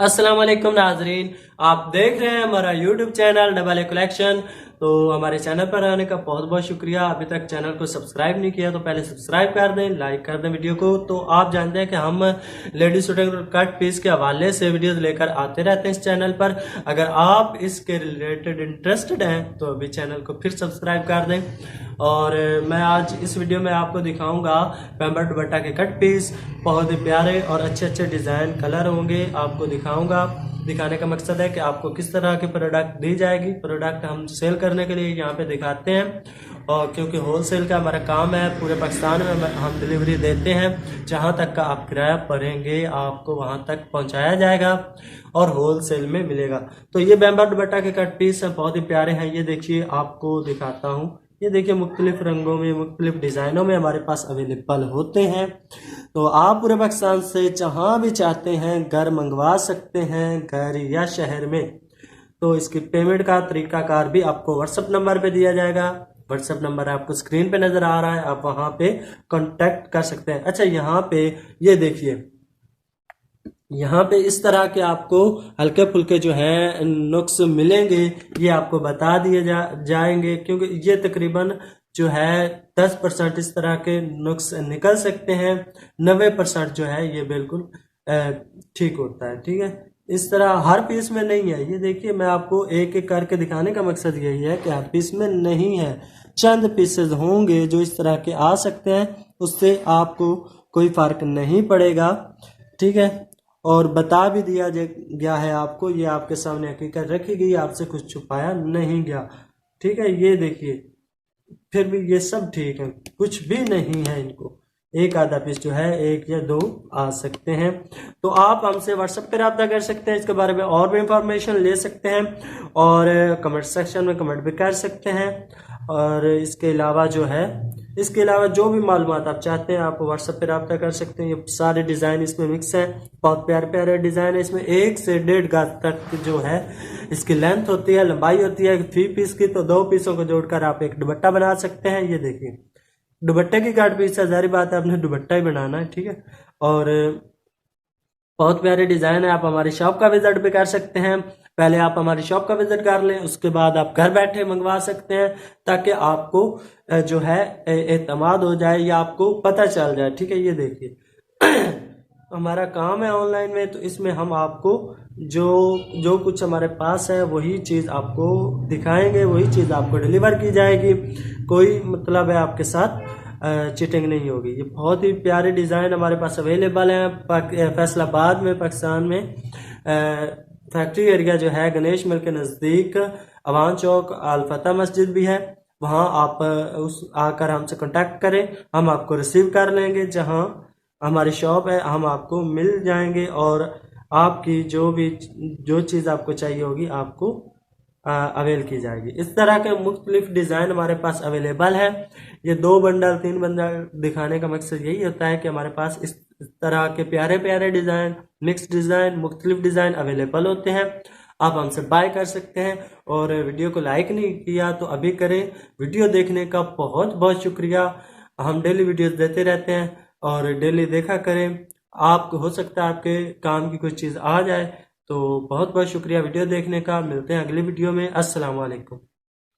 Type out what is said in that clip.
अस्सलाम वालेकुम नाजरीन, आप देख रहे हैं हमारा YouTube channel double a collection. तो हमारे चैनल पर आने का बहुत बहुत शुक्रिया। अभी तक चैनल को सब्सक्राइब नहीं किया तो पहले सब्सक्राइब कर दें, लाइक कर दें वीडियो को। तो आप जानते हैं कि हम लेडीज शूटिंग कट पीस के हवाले से वीडियोस लेकर आते रहते हैं इस चैनल पर। अगर आप इसके रिलेटेड इंटरेस्टेड हैं तो अभी चैनल को फिर सब्सक्राइब कर दें। और मैं आज इस वीडियो में आपको दिखाऊंगा पैम्बर दुपट्टा के कट पीस। बहुत ही प्यारे और अच्छे अच्छे डिज़ाइन कलर होंगे, आपको दिखाऊंगा। दिखाने का मकसद है कि आपको किस तरह के प्रोडक्ट दी जाएगी। प्रोडक्ट हम सेल करने के लिए यहाँ पे दिखाते हैं, और क्योंकि होलसेल का हमारा काम है, पूरे पाकिस्तान में हम डिलीवरी देते हैं। जहाँ तक का आप किराया भरेंगे आपको वहाँ तक पहुँचाया जाएगा और होलसेल में मिलेगा। तो ये पैम्बर दुपट्टा के कट पीस हैं, बहुत ही प्यारे हैं। ये देखिए, आपको दिखाता हूँ। ये देखिए, मुख्तलिफ रंगों में, मुख्तलिफ डिज़ाइनों में हमारे पास अवेलेबल होते हैं। तो आप पूरे पाकिस्तान से जहाँ भी चाहते हैं घर मंगवा सकते हैं, घर या शहर में। तो इसकी पेमेंट का तरीकाकार भी आपको व्हाट्सएप नंबर पे दिया जाएगा। व्हाट्सएप नंबर आपको स्क्रीन पे नज़र आ रहा है, आप वहाँ पे कांटेक्ट कर सकते हैं। अच्छा, यहाँ पे ये देखिए, यहाँ पे इस तरह के आपको हल्के फुल्के जो है नुक्स मिलेंगे, ये आपको बता दिए जाएंगे, क्योंकि ये तकरीबन जो है 10% इस तरह के नुक्स निकल सकते हैं। 90% जो है ये बिल्कुल ठीक होता है। ठीक है, इस तरह हर पीस में नहीं है। ये देखिए, मैं आपको एक एक करके दिखाने का मकसद यही है कि हर पीस में नहीं है। चंद पीसेज होंगे जो इस तरह के आ सकते हैं, उससे आपको कोई फ़र्क नहीं पड़ेगा। ठीक है, और बता भी दिया गया है आपको, ये आपके सामने हकीकत रखी गई, आपसे कुछ छुपाया नहीं गया। ठीक है, ये देखिए, फिर भी ये सब ठीक है, कुछ भी नहीं है। इनको एक आधा पीस जो है, एक या दो आ सकते हैं। तो आप हमसे व्हाट्सएप पर रब्ता कर सकते हैं, इसके बारे में और भी इंफॉर्मेशन ले सकते हैं, और कमेंट सेक्शन में कमेंट भी कर सकते हैं। और इसके अलावा जो भी मालूमात आप चाहते हैं, आप व्हाट्सएप पर रब्ता कर सकते हैं। ये सारे डिज़ाइन इसमें मिक्स हैं, बहुत प्यारे प्यारे डिज़ाइन है इसमें। 1 से 1.5 गज तक जो है इसकी लेंथ होती है, लंबाई होती है 3 पीस की। तो 2 पीसों को जोड़कर आप एक दुपट्टा बना सकते हैं। ये देखिए, दुपट्टे की कट पीस है, जारी बात है आपने दुपट्टा ही बनाना है। ठीक है, और बहुत प्यारे डिज़ाइन है। आप हमारी शॉप का विजिट भी कर सकते हैं। पहले आप हमारी शॉप का विजिट कर लें, उसके बाद आप घर बैठे मंगवा सकते हैं, ताकि आपको जो है एतमाद हो जाए या आपको पता चल जाए। ठीक है, ये देखिए हमारा काम है ऑनलाइन में, तो इसमें हम आपको जो कुछ हमारे पास है वही चीज़ आपको दिखाएंगे, वही चीज़ आपको डिलीवर की जाएगी। कोई मतलब है आपके साथ चिटिंग नहीं होगी। ये बहुत ही प्यारे डिज़ाइन हमारे पास अवेलेबल हैं। फैसलाबाद में, पाकिस्तान में फैक्ट्री एरिया जो है गणेश मिल के नज़दीक अवान चौक अल-फतह मस्जिद भी है, वहाँ आप आकर हमसे कांटेक्ट करें, हम आपको रिसीव कर लेंगे। जहाँ हमारी शॉप है हम आपको मिल जाएंगे, और आपकी जो चीज़ आपको चाहिए होगी आपको अवेल की जाएगी। इस तरह के मुख्तलिफ डिज़ाइन हमारे पास अवेलेबल है। ये 2 बंडल 3 बंडल दिखाने का मकसद यही होता है कि हमारे पास इस तरह के प्यारे प्यारे डिज़ाइन, मिक्स डिज़ाइन, मुख्तलिफ डिज़ाइन अवेलेबल होते हैं। आप हमसे बाय कर सकते हैं। और वीडियो को लाइक नहीं किया तो अभी करें। वीडियो देखने का बहुत बहुत शुक्रिया। हम डेली वीडियोस देते रहते हैं और डेली देखा करें। आपको हो सकता है आपके काम की कोई चीज़ आ जाए। तो बहुत बहुत शुक्रिया वीडियो देखने का। मिलते हैं अगली वीडियो में। अस्सलाम वालेकुम।